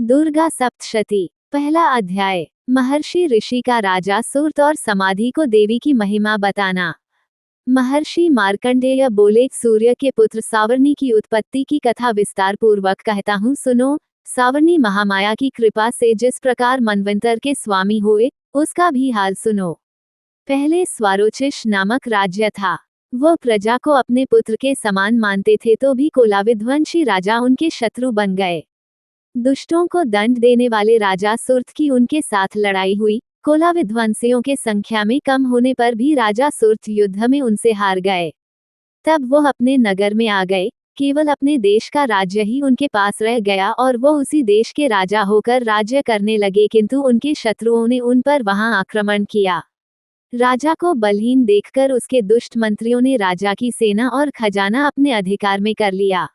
दुर्गा सप्तशती। पहला अध्याय। महर्षि ऋषि का राजा सूर्त और समाधि को देवी की महिमा बताना। महर्षि मार्कंडेय बोले, सूर्य के पुत्र सावर्णी की उत्पत्ति की कथा विस्तार पूर्वक कहता हूँ, सुनो। सावर्णी महामाया की कृपा से जिस प्रकार मनवंतर के स्वामी हुए, उसका भी हाल सुनो। पहले स्वारोचिष नामक राज्य था। वह प्रजा को अपने पुत्र के समान मानते थे, तो भी कोलाविध्वंसी राजा उनके शत्रु बन गए। दुष्टों को दंड देने वाले राजा सुर्त की उनके साथ लड़ाई हुई। कोलाविध्वंसियों के संख्या में कम होने पर भी राजा सुर्त युद्ध में उनसे हार गए। तब वह अपने नगर में आ गए। केवल अपने देश का राज्य ही उनके पास रह गया और वो उसी देश के राजा होकर राज्य करने लगे, किंतु उनके शत्रुओं ने उन पर वहां आक्रमण किया। राजा को बलहीन देखकर उसके दुष्ट मंत्रियों ने राजा की सेना और खजाना अपने अधिकार में कर लिया।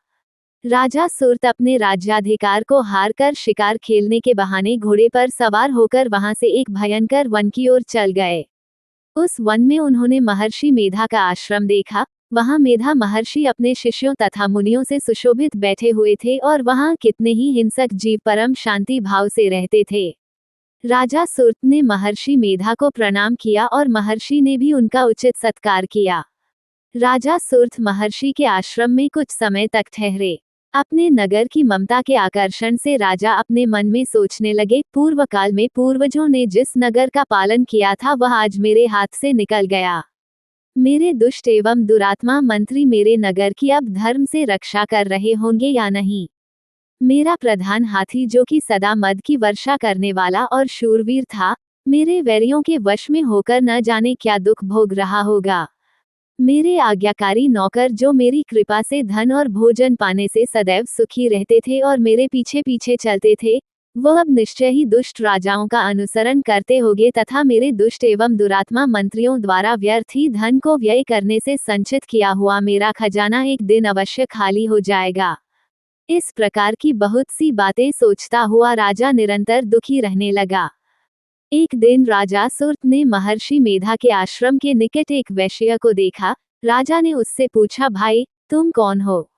राजा सुर्त अपने राज्याधिकार को हारकर शिकार खेलने के बहाने घोड़े पर सवार होकर वहां से एक भयंकर वन की ओर चल गए। उस वन में उन्होंने महर्षि मेधा का आश्रम देखा। वहां मेधा महर्षि अपने शिष्यों तथा मुनियों से सुशोभित बैठे हुए थे और वहां कितने ही हिंसक जीव परम शांति भाव से रहते थे। राजा सुर्त ने महर्षि मेधा को प्रणाम किया और महर्षि ने भी उनका उचित सत्कार किया। राजा सुर्त महर्षि के आश्रम में कुछ समय तक ठहरे। अपने नगर की ममता के आकर्षण से राजा अपने मन में सोचने लगे, पूर्व काल में पूर्वजों ने जिस नगर का पालन किया था वह आज मेरे हाथ से निकल गया। मेरे दुष्ट एवं दुरात्मा मंत्री मेरे नगर की अब धर्म से रक्षा कर रहे होंगे या नहीं। मेरा प्रधान हाथी, जो कि सदा मद की वर्षा करने वाला और शूरवीर था, मेरे वैरियों के वश में होकर न जाने क्या दुख भोग रहा होगा। मेरे आज्ञाकारी नौकर, जो मेरी कृपा से धन और भोजन पाने से सदैव सुखी रहते थे और मेरे पीछे पीछे चलते थे, वह अब निश्चय ही दुष्ट राजाओं का अनुसरण करते होंगे तथा मेरे दुष्ट एवं दुरात्मा मंत्रियों द्वारा व्यर्थ ही धन को व्यय करने से संचित किया हुआ मेरा खजाना एक दिन अवश्य खाली हो जाएगा। इस प्रकार की बहुत सी बातें सोचता हुआ राजा निरंतर दुखी रहने लगा। एक दिन राजा सुर्त ने महर्षि मेधा के आश्रम के निकट एक वैश्य को देखा। राजा ने उससे पूछा, भाई, तुम कौन हो?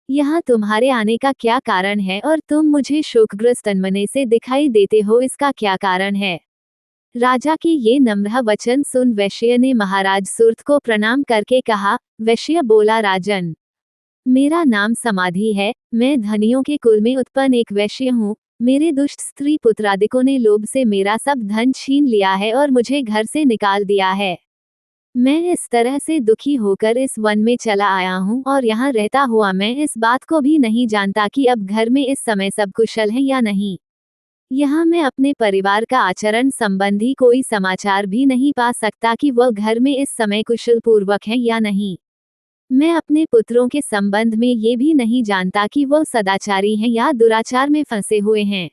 यहाँ तुम्हारे आने का क्या कारण है और तुम मुझे शोकग्रस्त तनमने से दिखाई देते हो, इसका क्या कारण है? राजा के ये नम्र वचन सुन वैश्य ने महाराज सुर्त को प्रणाम करके कहा। वैश्य बोला, राजन, मेरा नाम समाधि है। मैं धनियों के कुल में उत्पन्न एक वैश्य हूँ। मेरे दुष्ट स्त्री पुत्रादिकों ने लोभ से मेरा सब धन छीन लिया है और मुझे घर से निकाल दिया है। मैं इस तरह से दुखी होकर इस वन में चला आया हूँ और यहाँ रहता हुआ मैं इस बात को भी नहीं जानता कि अब घर में इस समय सब कुशल है या नहीं। यहाँ मैं अपने परिवार का आचरण संबंधी कोई समाचार भी नहीं पा सकता कि वह घर में इस समय कुशल पूर्वक है या नहीं। मैं अपने पुत्रों के संबंध में ये भी नहीं जानता कि वह सदाचारी हैं या दुराचार में फंसे हुए हैं।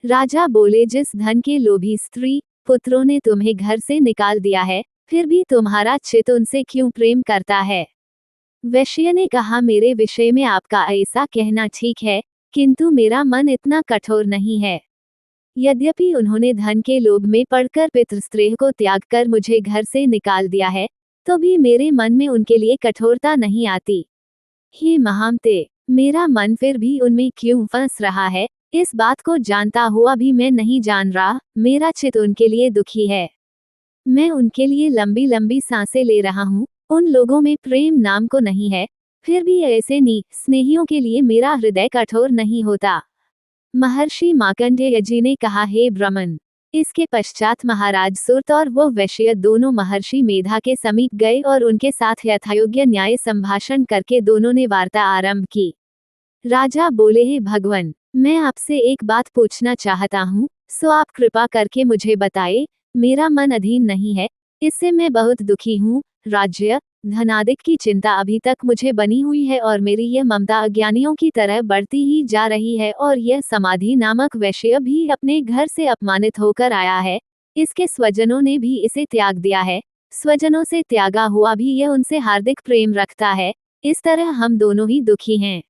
राजा बोले, जिस धन के लोभी स्त्री पुत्रों ने तुम्हें घर से निकाल दिया है, फिर भी तुम्हारा चित्त उनसे क्यों प्रेम करता है? वैश्य ने कहा, मेरे विषय में आपका ऐसा कहना ठीक है, किंतु मेरा मन इतना कठोर नहीं है। यद्यपि उन्होंने धन के लोभ में पड़कर पितृस्नेह को त्याग कर मुझे घर से निकाल दिया है, तो भी मेरे मन में उनके लिए कठोरता नहीं आती। हे महामते, मेरा मन फिर भी उनमें क्यों फंस रहा है, इस बात को जानता हुआ भी मैं नहीं जान रहा। मेरा चित्त उनके लिए दुखी है। मैं उनके लिए लंबी लंबी सांसें ले रहा हूँ। उन लोगों में प्रेम नाम को नहीं है, फिर भी ऐसे स्नेहियों के लिए मेरा हृदय कठोर नहीं होता। महर्षि मार्कंडेय जी ने कहा, हे ब्राह्मण। इसके पश्चात महाराज सुर्त और वो वैश्य दोनों महर्षि मेधा के समीप गए और उनके साथ यथायोग्य न्याय संभाषण करके दोनों ने वार्ता आरंभ की। राजा बोले, हे भगवान, मैं आपसे एक बात पूछना चाहता हूँ, सो आप कृपा करके मुझे बताए। मेरा मन अधीन नहीं है, इससे मैं बहुत दुखी हूँ। राज्य धनादिक की चिंता अभी तक मुझे बनी हुई है और मेरी यह ममता अज्ञानियों की तरह बढ़ती ही जा रही है। और यह समाधि नामक वैश्य भी अपने घर से अपमानित होकर आया है। इसके स्वजनों ने भी इसे त्याग दिया है। स्वजनों से त्यागा हुआ भी यह उनसे हार्दिक प्रेम रखता है। इस तरह हम दोनों ही दुखी हैं।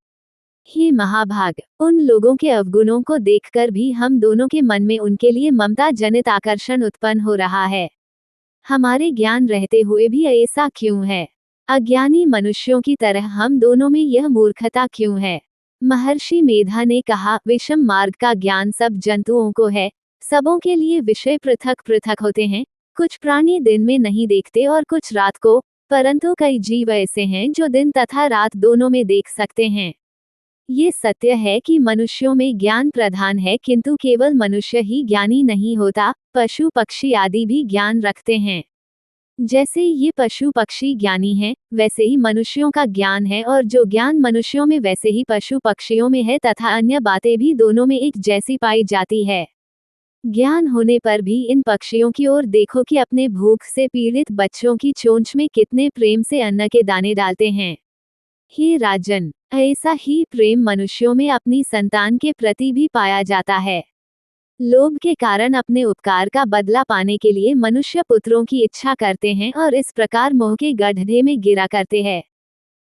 हे महाभाग, उन लोगों के अवगुणों को देखकर भी हम दोनों के मन में उनके लिए ममता जनित आकर्षण उत्पन्न हो रहा है। हमारे ज्ञान रहते हुए भी ऐसा क्यों है? अज्ञानी मनुष्यों की तरह हम दोनों में यह मूर्खता क्यों है? महर्षि मेधा ने कहा, विषम मार्ग का ज्ञान सब जंतुओं को है। सबों के लिए विषय पृथक पृथक होते हैं। कुछ प्राणी दिन में नहीं देखते और कुछ रात को, परंतु कई जीव ऐसे हैं जो दिन तथा रात दोनों में देख सकते हैं। ये सत्य है कि मनुष्यों में ज्ञान प्रधान है, किंतु केवल मनुष्य ही ज्ञानी नहीं होता, पशु पक्षी आदि भी ज्ञान रखते हैं। जैसे ये पशु पक्षी ज्ञानी हैं, वैसे ही मनुष्यों का ज्ञान है, और जो ज्ञान मनुष्यों में वैसे ही पशु पक्षियों में है, तथा अन्य बातें भी दोनों में एक जैसी पाई जाती है। ज्ञान होने पर भी इन पक्षियों की ओर देखो कि अपने भूख से पीड़ित बच्चों की चोंच में कितने प्रेम से अन्न के दाने डालते हैं। हे राजन, ऐसा ही प्रेम मनुष्यों में अपनी संतान के प्रति भी पाया जाता है। लोभ के कारण अपने उपकार का बदला पाने के लिए मनुष्य पुत्रों की इच्छा करते हैं और इस प्रकार मोह के गड्ढे में गिरा करते हैं।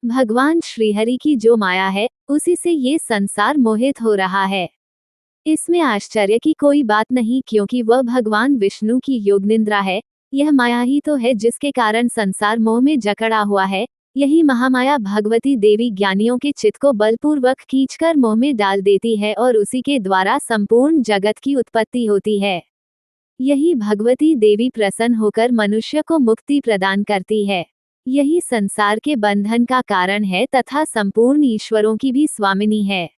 भगवान श्रीहरि की जो माया है, उसी से ये संसार मोहित हो रहा है। इसमें आश्चर्य की कोई बात नहीं, क्योंकि वह भगवान विष्णु की योगनिद्रा है। यह माया ही तो है जिसके कारण संसार मोह में जकड़ा हुआ है। यही महामाया भगवती देवी ज्ञानियों के चित्त को बलपूर्वक खींचकर मोह में डाल देती है और उसी के द्वारा संपूर्ण जगत की उत्पत्ति होती है। यही भगवती देवी प्रसन्न होकर मनुष्य को मुक्ति प्रदान करती है। यही संसार के बंधन का कारण है तथा संपूर्ण ईश्वरों की भी स्वामिनी है।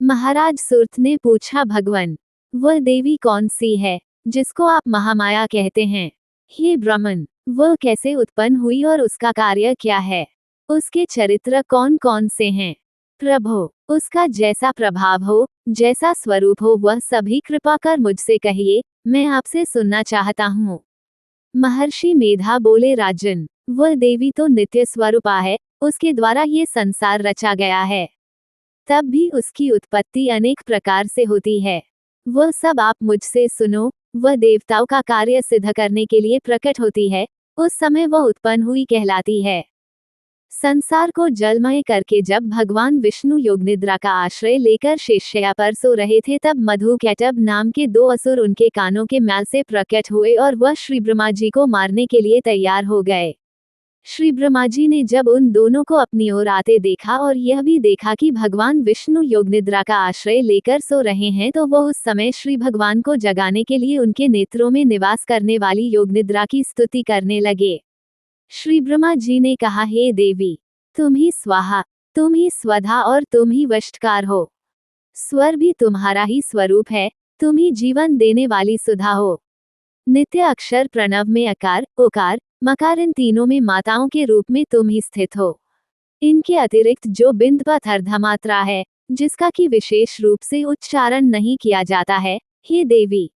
महाराज सुर्त ने पूछा, भगवन, वह देवी कौन सी है जिसको आप महामाया कहते हैं? हे ब्राह्मण, वह कैसे उत्पन्न हुई और उसका कार्य क्या है? उसके चरित्र कौन कौन से हैं? प्रभो, उसका जैसा प्रभाव हो, जैसा स्वरूप हो, वह सभी कृपा कर मुझसे कहिए, मैं आपसे सुनना चाहता हूँ। महर्षि मेधा बोले, राजन, वह देवी तो नित्य स्वरूपा है, उसके द्वारा ये संसार रचा गया है। तब भी उसकी उत्पत्ति अनेक प्रकार से होती है। वह सब आप मुझसे सुनो। वह देवताओं का कार्य सिद्ध करने के लिए प्रकट होती है, उस समय वह उत्पन्न हुई कहलाती है। संसार को जलमय करके जब भगवान विष्णु योगनिद्रा का आश्रय लेकर शेषशय्या पर सो रहे थे, तब मधुकैटभ नाम के दो असुर उनके कानों के मैल से प्रकट हुए और वह श्री ब्रह्मा जी को मारने के लिए तैयार हो गए। श्री ब्रह्मा जी ने जब उन दोनों को अपनी ओर आते देखा और यह भी देखा कि भगवान विष्णु योगनिद्रा का आश्रय लेकर सो रहे हैं, तो वह उस समय श्री भगवान को जगाने के लिए उनके नेत्रों में निवास करने वाली योगनिद्रा की स्तुति करने लगे। श्री ब्रह्मा जी ने कहा, हे देवी, तुम ही स्वाहा, तुम ही स्वधा और तुम ही वशटकार हो। स्वर भी तुम्हारा ही स्वरूप है, तुम ही जीवन देने वाली सुधा हो। नित्य अक्षर प्रणव में अकार, ओकार, मकार, इन तीनों में माताओं के रूप में तुम ही स्थित हो। इनके अतिरिक्त जो बिंद पथ अर्धमात्रा है, जिसका कि विशेष रूप से उच्चारण नहीं किया जाता है, हे देवी,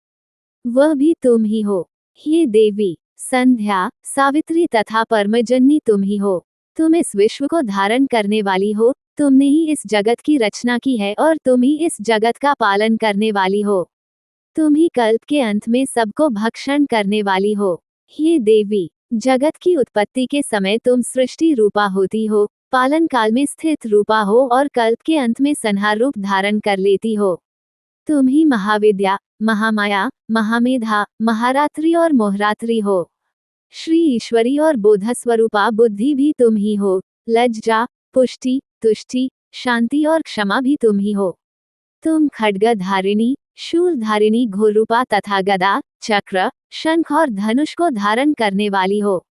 वह भी तुम ही हो। हे देवी, संध्या, सावित्री तथा परमजननी तुम ही हो। तुम इस विश्व को धारण करने वाली हो, तुमने ही इस जगत की रचना की है और तुम ही इस जगत का पालन करने वाली हो। तुम ही कल्प के अंत में सबको भक्षण करने वाली हो। हे देवी, जगत की उत्पत्ति के समय तुम सृष्टि रूपा होती हो, पालन काल में स्थित रूपा हो और कल्प के अंत में संहार रूप धारण कर लेती हो। तुम ही महाविद्या, महामाया, महामेधा, महारात्रि और मोहरात्रि हो। श्री ईश्वरी और बोध स्वरूपा बुद्धि भी तुम ही हो। लज्जा, पुष्टि, तुष्टि, शांति और क्षमा भी तुम ही हो। तुम खड्ग धारिणी, शूल धारिणी, घोरूपा तथा गदा, चक्र, शंख और धनुष को धारण करने वाली हो।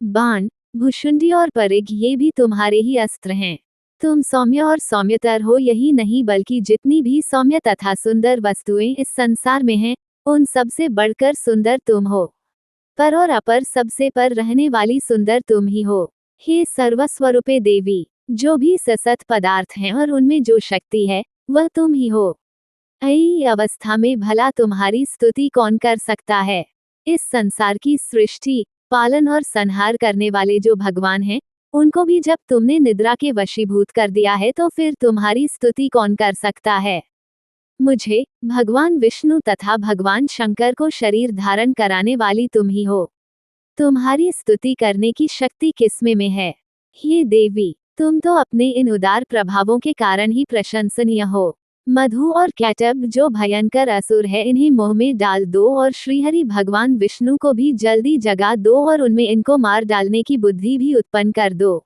बाण, भुशुंडी और परिघ, ये भी तुम्हारे ही अस्त्र हैं। तुम सौम्य और सौम्यतर हो। यही नहीं बल्कि जितनी भी सौम्य तथा सुंदर वस्तुएं इस संसार में हैं, उन सबसे बढ़कर सुंदर तुम हो। पर और अपर सबसे पर रहने वाली सुंदर तुम ही हो। हे सर्वस्वरूपे देवी, जो भी ससत पदार्थ हैं और उनमें जो शक्ति है, वह तुम ही हो। ऐसी अवस्था में भला तुम्हारी स्तुति कौन कर सकता है? इस संसार की सृष्टि, पालन और संहार करने वाले जो भगवान हैं, उनको भी जब तुमने निद्रा के वशीभूत कर दिया है, तो फिर तुम्हारी स्तुति कौन कर सकता है? मुझे, भगवान विष्णु तथा भगवान शंकर को शरीर धारण कराने वाली तुम ही हो। तुम्हारी स्तुति करने की शक्ति किसमें में है? हे देवी, तुम तो अपने इन उदार प्रभावों के कारण ही प्रशंसनीय हो। मधु और कैटभ जो भयंकर असुर है, इन्हें मोह में डाल दो और श्रीहरि भगवान विष्णु को भी जल्दी जगा दो और उनमें इनको मार डालने की बुद्धि भी उत्पन्न कर दो।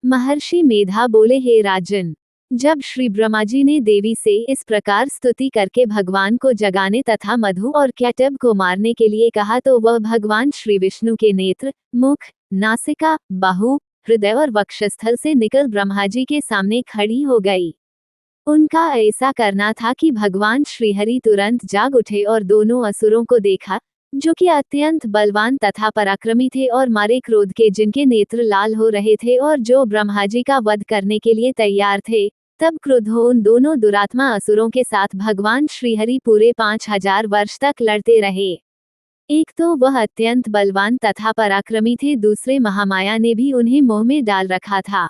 महर्षि मेधा बोले, हे राजन, जब श्री ब्रह्मा जी ने देवी से इस प्रकार स्तुति करके भगवान को जगाने तथा मधु और कैटब को मारने के लिए कहा तो वह भगवान श्री विष्णु के नेत्र, मुख, नासिका, बाहु, हृदय और वक्षस्थल से निकल ब्रह्मा जी के सामने खड़ी हो गई। उनका ऐसा करना था कि भगवान श्रीहरि तुरंत जाग उठे और दोनों असुरों को देखा, जो कि अत्यंत बलवान तथा पराक्रमी थे और मारे क्रोध के, जिनके नेत्र लाल हो रहे थे और जो ब्रह्मा जी का वध करने के लिए तैयार थे। तब क्रुद्ध हो उन दोनों दुरात्मा असुरों के साथ भगवान श्रीहरि पूरे 5000 वर्ष तक लड़ते रहे। एक तो वह अत्यंत बलवान तथा पराक्रमी थे, दूसरे महामाया ने भी उन्हें मोह में डाल रखा था।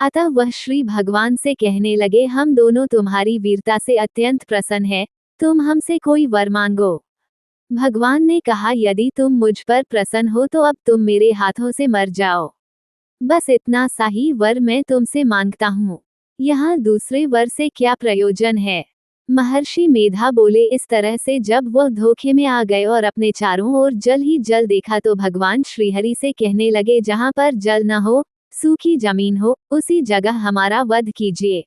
अतः वह श्री भगवान से कहने लगे, हम दोनों तुम्हारी वीरता से अत्यंत प्रसन्न हैं, तुम हमसे कोई वर मांगो। भगवान ने कहा, यदि तुम मुझ पर प्रसन्न हो तो अब तुम मेरे हाथों से मर जाओ। बस इतना सा ही वर मैं तुमसे मांगता हूँ। यहाँ दूसरे वर से क्या प्रयोजन है? महर्षि मेधा बोले, इस तरह से जब वह धोखे में आ गए और अपने चारों ओर जल ही जल देखा तो भगवान श्रीहरि से कहने लगे, जहाँ पर जल न हो, सूखी जमीन हो, उसी जगह हमारा वध कीजिए।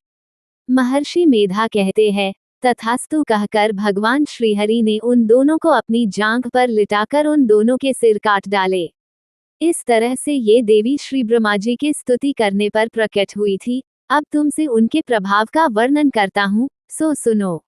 महर्षि मेधा कहते हैं, तथास्तु कहकर भगवान श्रीहरि ने उन दोनों को अपनी जांघ पर लिटाकर उन दोनों के सिर काट डाले। इस तरह से ये देवी श्री ब्रह्मा जी की स्तुति करने पर प्रकट हुई थी। अब तुमसे उनके प्रभाव का वर्णन करता हूँ, सो सुनो।